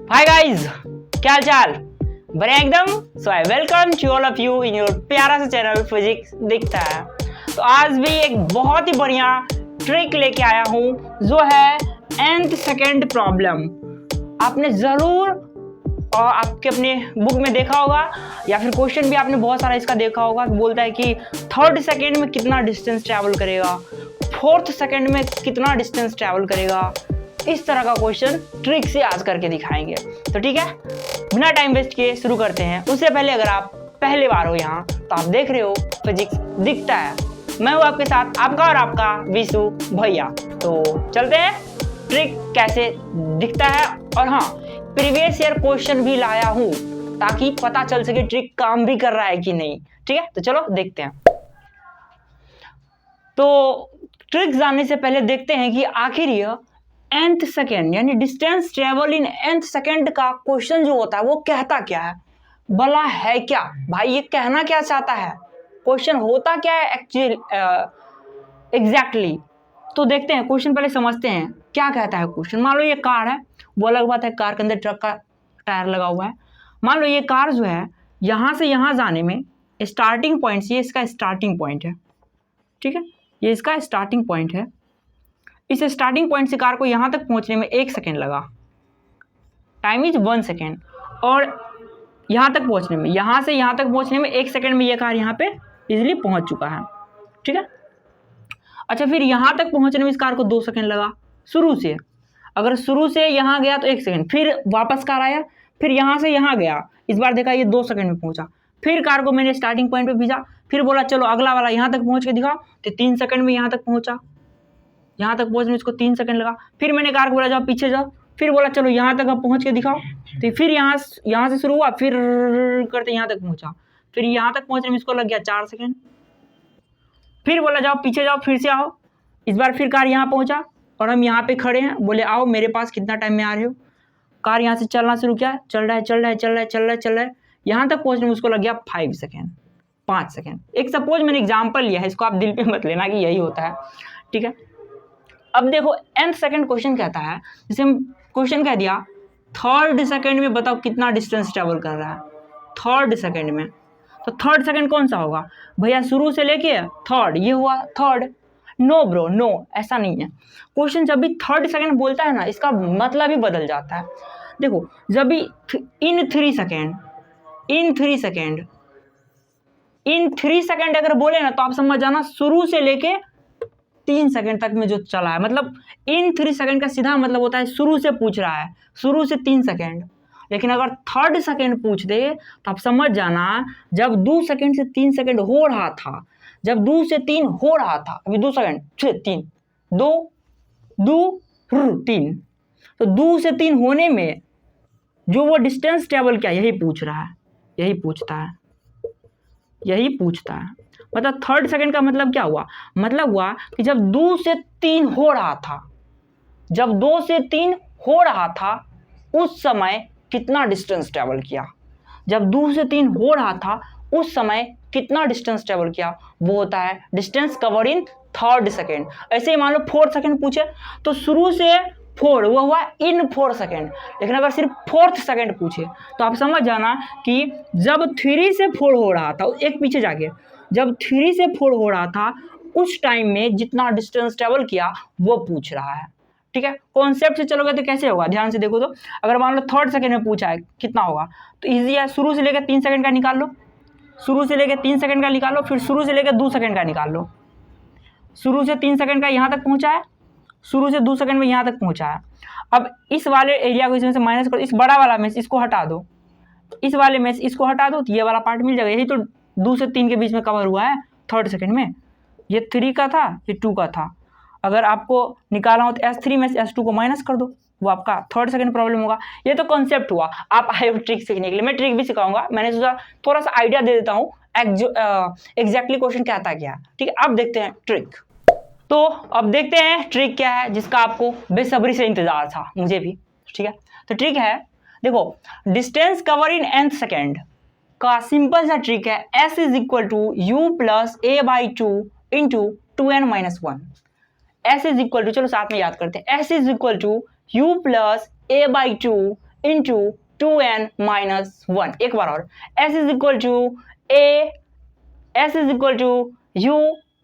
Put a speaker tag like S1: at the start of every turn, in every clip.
S1: Hi guys, क्या हाल चाल? बड़े एकदम। So I welcome to all of you in your प्यारा सा चैनल फिजिक्स दिखता है। तो आज भी एक बहुत ही बढ़िया ट्रिक लेके आया हूँ जो है nth सेकेंड प्रॉब्लम। आपने जरूर और आपके अपने बुक में देखा होगा या फिर क्वेश्चन भी आपने बहुत सारा इसका देखा होगा। बोलता है कि थर्ड सेकेंड में कितना डिस्टेंस ट्रैवल करेगा, फोर्थ सेकेंड में कितना डिस्टेंस ट्रैवल करेगा। इस तरह का क्वेश्चन ट्रिक से आज करके दिखाएंगे। तो ठीक है, बिना टाइम वेस्ट किए शुरू करते हैं। उससे पहले अगर आप पहली बार हो यहाँ तो आप देख रहे हो फिजिक्स दिखता है। मैं हूँ आपके साथ आपका और आपका विशु भैया। तो चलते हैं ट्रिक कैसे दिखता है। और हाँ, प्रीवियस ईयर क्वेश्चन भी लाया हूँ ताकि पता चल सके ट्रिक काम भी कर रहा है कि नहीं। ठीक है, तो चलो देखते हैं। तो ट्रिक जानने से पहले देखते हैं कि आखिर यह nth सेकेंड यानी distance travel in nth second का क्वेश्चन जो होता है वो कहता क्या है, भला है क्या। भाई ये कहना क्या चाहता है, क्वेश्चन होता क्या है एक्चुअली एग्जैक्टली। तो देखते हैं क्वेश्चन, पहले समझते हैं क्या कहता है क्वेश्चन। मान लो ये कार है, वो अलग बात है, कार के अंदर ट्रक का टायर लगा हुआ है। मान लो ये कार जो है यहाँ से यहाँ जाने में स्टार्टिंग पॉइंट से, ये इसका स्टार्टिंग पॉइंट है। ठीक है, ये इसका स्टार्टिंग पॉइंट है। इस स्टार्टिंग पॉइंट से कार को यहाँ तक पहुँचने में 1 सेकेंड लगा, टाइम इज 1 सेकेंड। और यहाँ तक पहुँचने में, यहाँ से यहाँ तक पहुँचने में 1 सेकेंड में ये कार यहाँ पे इजीली पहुँच चुका है। ठीक है, अच्छा फिर यहाँ तक पहुँचने में इस कार को 2 सेकेंड लगा शुरू से। अगर शुरू से यहाँ गया तो 1 सेकेंड, फिर वापस कार आया, फिर यहाँ से यहाँ गया, इस बार देखा ये 2 सेकेंड में पहुँचा। फिर कार को मैंने स्टार्टिंग पॉइंट पे भेजा, फिर बोला चलो अगला वाला यहाँ तक पहुँच के दिखाओ, तो 3 सेकेंड में यहाँ तक पहुँचा। यहाँ तक पहुँचने में इसको 3 सेकंड लगा। फिर मैंने कार को बोला जाओ पीछे जाओ, फिर बोला चलो यहाँ तक अब पहुँच के दिखाओ, तो फिर यहाँ से शुरू हुआ, फिर करते यहाँ तक पहुँचा। फिर यहाँ तक पहुँचने में इसको लग गया 4 सेकंड। फिर बोला जाओ पीछे जाओ, फिर से आओ। इस बार फिर कार यहाँ पहुँचा और हम यहाँ पे खड़े हैं, बोले आओ मेरे पास, कितना टाइम में आ रहे हो। कार यहाँ से चलना शुरू किया, चल रहा है। यहाँ तक पहुँचने में उसको लग गया 5 सेकेंड, 5 सेकेंड। एक सपोज मैंने एग्जाम्पल लिया है, इसको आप दिल पे मत लेना कि यही होता है। ठीक है, अब देखो nth सेकंड क्वेश्चन कहता है, जैसे हम क्वेश्चन कह दिया थर्ड सेकंड में बताओ कितना डिस्टेंस ट्रेवल कर रहा है थर्ड सेकंड में। तो थर्ड सेकंड कौन सा होगा भैया, शुरू से लेके थर्ड, ये हुआ थर्ड। नो ब्रो नो, ऐसा नहीं है। क्वेश्चन जब भी थर्ड सेकंड बोलता है ना, इसका मतलब ही बदल जाता है। देखो जब भी इन 3 सेकेंड अगर बोले ना, तो आप समझ जाना शुरू से लेके 3 सेकंड तक में जो चला है, मतलब इन 3 सेकंड का सीधा मतलब होता है शुरू से पूछ रहा है, शुरू से 3 सेकंड। लेकिन अगर थर्ड सेकंड पूछ दे तो आप समझ जाना जब 2 सेकंड से 3 सेकंड हो रहा था, जब 2 से 3 हो रहा था, अभी 2 सेकंड 3 2 3, तो 2 से 3 होने में जो वो डिस्टेंस ट्रेवल किया यही पूछ रहा है, यही पूछता है। मतलब थर्ड सेकंड का मतलब क्या हुआ, मतलब हुआ कि जब 2 से 3 हो रहा था, जब 2 से 3 हो रहा था उस समय कितना डिस्टेंस ट्रेवल किया। जब 2 से 3 हो रहा था उस समय कितना डिस्टेंस ट्रेवल किया, वो होता है distance cover in third second. ऐसे ही मान लो 4 सेकंड पूछे तो शुरू से 4 वो हुआ इन 4 सेकंड। लेकिन अगर सिर्फ 4th सेकंड पूछे तो आप समझ जाना कि जब 3 से 4 हो रहा था, एक पीछे जाके, जब 3 से 4 हो रहा था उस टाइम में जितना डिस्टेंस ट्रेवल किया वो पूछ रहा है। ठीक है, कॉन्सेप्ट से चलोगे तो कैसे होगा, ध्यान से देखो। तो अगर मान लो थर्ड सेकंड में पूछा है कितना होगा, तो इजी है, शुरू से लेकर 3 सेकंड का निकाल लो, शुरू से लेकर 3 सेकंड का निकाल लो, फिर शुरू से लेकर 2 सेकंड का निकाल लो। शुरू से 3 सेकंड का यहाँ तक पहुँचा है, शुरू से 2 सेकंड में यहाँ तक पहुँचा है। अब इस वाले एरिया को इसमें से माइनस करो, इस बड़ा वाला में इसको हटा दो, इस वाले में इसको हटा दो, तो ये वाला पार्ट मिल जाएगा। यही तो 2 से 3 के बीच में कवर हुआ है थर्ड सेकंड में। ये 3 का था, ये 2 का था। अगर आपको निकालना हो तो S3 में से S2 को माइनस कर दो, वो आपका थर्ड सेकंड प्रॉब्लम होगा। ये तो कॉन्सेप्ट हुआ, आप आए हो ट्रिक सीखने के लिए, मैं ट्रिक भी सिखाऊंगा। मैंने सोचा थोड़ा सा आइडिया दे देता हूँ एग्जैक्टली क्वेश्चन कहता क्या है। ठीक है, अब देखते हैं ट्रिक। तो अब देखते हैं ट्रिक क्या है जिसका आपको बेसब्री से इंतजार था, मुझे भी। ठीक है, तो ट्रिक है, देखो distance cover in nth second का सिंपल सा ट्रिक है, S is equal to U plus A/2 into 2n-1। S is equal to, चलो साथ में याद करते हैं, S is equal to U plus A/2 into 2n-1। एक बार और, s is equal to u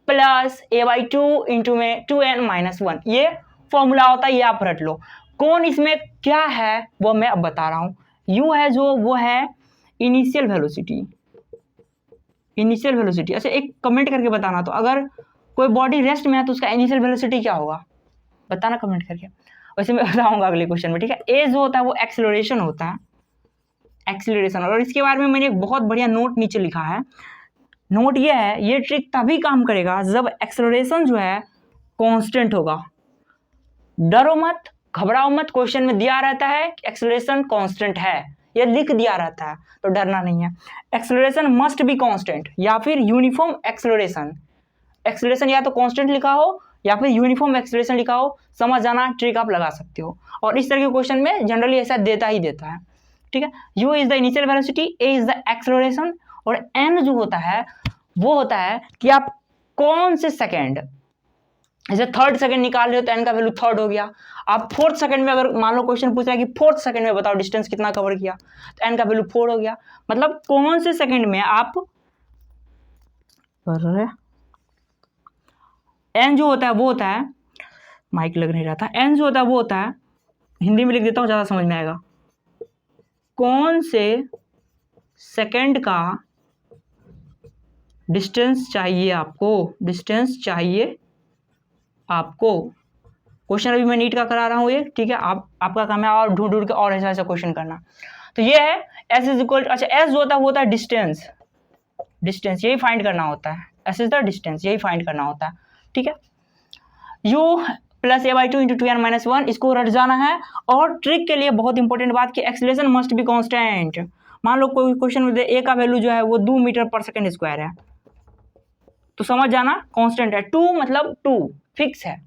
S1: plus a/2 into में 2n-1। ये फॉर्मूला होता है, ये आप रट लो। कौन इसमें क्या है वो मैं अब बता रहा हूं। u है जो, वो है इनिशियल वेलोसिटी। अच्छा एक कमेंट करके बताना, तो अगर कोई बॉडी रेस्ट में है तो उसका इनिशियल वेलोसिटी क्या होगा, बताना कमेंट करके। वैसे मैं बताऊंगा अगले क्वेश्चन में, ठीक है। ए जो होता है वो एक्सेलरेशन होता है, एक्सेलरेशन। और इसके बारे में मैंने एक बहुत बढ़िया नोट नीचे लिखा है। नोट ये है, ये ट्रिक तभी काम करेगा जब एक्सेलरेशन जो है कांस्टेंट होगा। डरो मत, घबराओ मत, क्वेश्चन में दिया रहता है कि एक्सेलरेशन कांस्टेंट है, ये लिख दिया रहता है, तो डरना नहीं है। एक्सेलरेशन मस्ट बी कांस्टेंट या फिर यूनिफॉर्म एक्सेलरेशन। एक्सेलरेशन या तो कांस्टेंट लिखा हो या फिर यूनिफॉर्म एक्सेलरेशन लिखा हो, समझ जाना, ट्रिक आप लगा सकते हो। और इस तरह के क्वेश्चन में जनरली ऐसा देता ही देता है, ठीक है। u is the initial velocity, a is the acceleration, और n जो होता है वो होता है कि आप कौन से सेकेंड, जैसे थर्ड सेकंड निकाल रहे हो तो n का वैल्यू थर्ड हो गया। आप फोर्थ सेकंड में अगर मान लो क्वेश्चन पूछ रहा है कि फोर्थ सेकंड में बताओ डिस्टेंस कितना कवर किया, तो n का वैल्यू 4 हो गया। मतलब कौन से सेकंड में आप n जो होता है वो होता है, माइक लग नहीं रहा था, n जो होता है वो होता है, हिंदी में लिख देता हूँ ज़्यादा समझ में आएगा, कौन से सेकंड का डिस्टेंस चाहिए आपको, डिस्टेंस चाहिए आपको। क्वेश्चन अभी मैं नीट का करा रहा हूँ ये, ठीक है। आपका काम है और ढूंढ के और ऐसा क्वेश्चन करना। तो ये है s इज इक्वल, अच्छा s जो होता है वो होता है डिस्टेंस, यही फाइंड करना होता है। s इज द डिस्टेंस, यही फाइंड करना होता है, ठीक है। u plus a/2 into 2n-1, इसको रट जाना है। और ट्रिक के लिए बहुत इंपॉर्टेंट बात कि एक्सेलरेशन मस्ट बी कांस्टेंट। मान लो कोई क्वेश्चन में a का वैल्यू जो है वो 2 मीटर पर सेकंड स्क्वायर है, तो समझ जाना कांस्टेंट है। 2 मतलब 2 फिक्स है।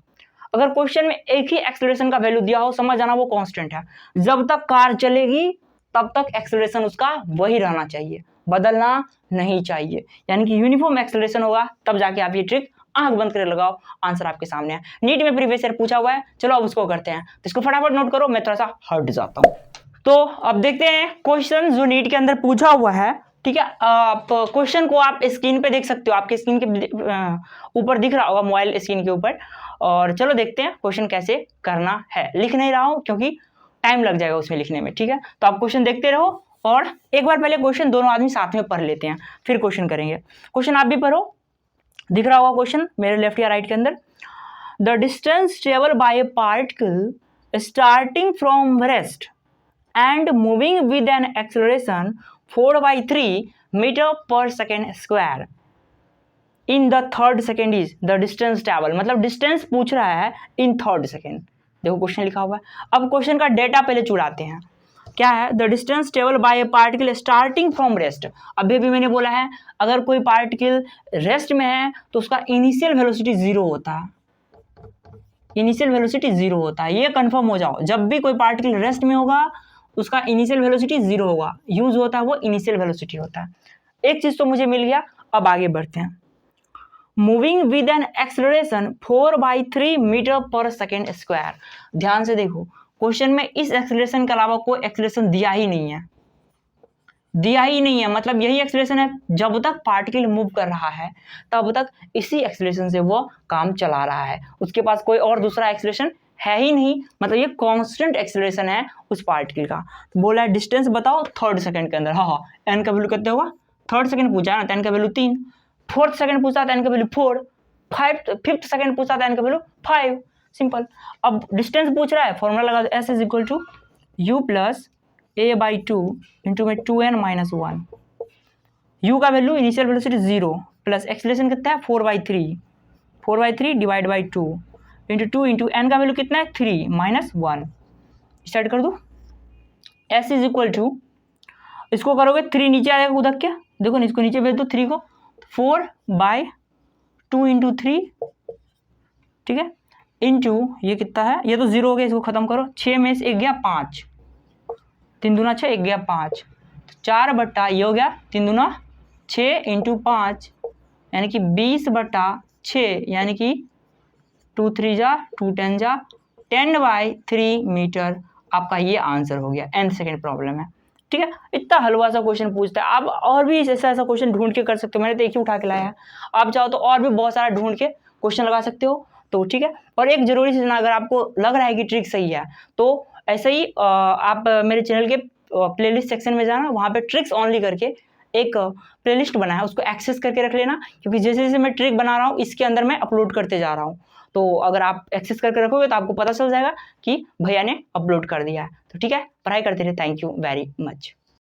S1: अगर क्वेश्चन में एक ही एक्सेलरेशन का वैल्यू दिया हो, समझ जाना वो कांस्टेंट है। जब तक कार चलेगी तब तक एक्सेलरेशन उसका वही रहना चाहिए, बदलना नहीं चाहिए। यानी कि यूनिफॉर्म एक्सेलरेशन होगा, तब जाके आप ये ट्रिक आंख बंद करके लगाओ, आंसर आपके सामने है। नीट में प्रीवियस ईयर पूछा हुआ है, चलो अब उसको करते हैं। तो इसको फटाफट नोट करो, मैं थोड़ा सा हट जाता हूँ। तो अब देखते हैं क्वेश्चन जो नीट के अंदर पूछा हुआ है, ठीक है। आप क्वेश्चन को आप स्क्रीन पे देख सकते हो, आपके स्क्रीन के ऊपर दिख रहा होगा, मोबाइल स्क्रीन के ऊपर। और चलो देखते हैं क्वेश्चन कैसे करना है। लिख नहीं रहा हूँ क्योंकि टाइम लग जाएगा उसमें लिखने में, ठीक है। तो आप क्वेश्चन देखते रहो, और एक बार पहले क्वेश्चन दोनों आदमी साथ में पढ़ लेते हैं, फिर क्वेश्चन करेंगे। क्वेश्चन आप भी पढ़ो, दिख रहा होगा क्वेश्चन मेरे लेफ्ट या राइट के अंदर। The distance travel by a particle starting from rest and moving with an acceleration 4/3 metre पर second square in the third second is the distance travel. मतलब डिस्टेंस पूछ रहा है इन थर्ड सेकेंड। देखो question लिखा हुआ है। अब क्वेश्चन का डेटा पहले चुराते हैं। क्या है? The distance travel by a particle starting from rest. अभी भी मैंने बोला है, अगर कोई पार्टिकल रेस्ट में है तो उसका इनिशियल वेलोसिटी 0 होता है, इनिशियल वेलोसिटी 0 होता है। ये कंफर्म हो जाओ, जब भी कोई पार्टिकल रेस्ट में होगा उसका इनिशियल वेलोसिटी 0 होगा। यूज होता है वो इनिशियल वेलोसिटी होता है। एक चीज तो मुझे मिल गया। अब आगे बढ़ते हैं। Moving with an acceleration 4/3 metre पर सेकेंड स्क्वायर। ध्यान से देखो, क्वेश्चन में इस एक्सेलरेशन के अलावा कोई एक्सेलरेशन दिया ही नहीं है, दिया ही नहीं है। मतलब यही एक्सेलरेशन है, जब तक पार्टिकल मूव कर रहा है तब तक इसी एक्सेलरेशन से वो काम चला रहा है। उसके पास कोई और दूसरा एक्सेलरेशन है ही नहीं। मतलब ये कांस्टेंट एक्सेलरेशन है उस पार्टिकल का। तो बोला है डिस्टेंस बताओ थर्ड सेकंड के अंदर। हाँ, एन का वैल्यू कितना होगा? थर्ड सेकंड पूछा है ना, तो एन का वैल्यू 3। फोर्थ सेकंड पूछा था, एन का वैल्यू 4। फिफ्थ सेकंड पूछा था, एन का वैल्यू 5। सिंपल। अब डिस्टेंस पूछ रहा है, फॉर्मूला लगा दो, S is equal to U plus a/2 into में 2n-1। u का value initial velocity 0 plus acceleration कितना है 4/3 डिवाइड बाई 2 इंटू n का वैल्यू कितना है 3 - 1। स्टार्ट कर दो। s इज इक्वल टू, इसको करोगे 3 नीचे आ जाएगा उधर के, देखो इसको नीचे भेज दो 3 को, 4/2 इंटू 3, ठीक है, इंटू ये कितना है, ये तो 0 हो गया, इसको खत्म करो। 6 में से 1 गया 5, 3 दूना 6, 1 गया 5, 4 बट्टा ये हो गया 3 दूना 6 इंटू 5 यानी कि 20/6, यानी कि 2 3 जा 2 10 जा 10/3 मीटर आपका ये आंसर हो गया, nth सेकेंड प्रॉब्लम है। ठीक है, इतना हलवा सा क्वेश्चन पूछता है। आप और भी ऐसा क्वेश्चन ढूंढ के कर सकते हो, मैंने तो एक ही उठा के लाया है, आप चाहो तो और भी बहुत सारा ढूंढ के क्वेश्चन लगा सकते हो। तो ठीक है, और एक जरूरी चीज ना, अगर आपको लग रहा है कि ट्रिक सही है तो ऐसे ही आप मेरे चैनल के प्लेलिस्ट सेक्शन में जाना, वहाँ पे ट्रिक्स ओनली करके एक प्लेलिस्ट बना है, उसको एक्सेस करके रख लेना, क्योंकि जैसे जैसे मैं ट्रिक बना रहा हूँ इसके अंदर मैं अपलोड करते जा रहा हूँ। तो अगर आप एक्सेस करके रखोगे तो आपको पता चल जाएगा कि भैया ने अपलोड कर दिया है। तो ठीक है, पढ़ाई करते रहे। Thank you very much.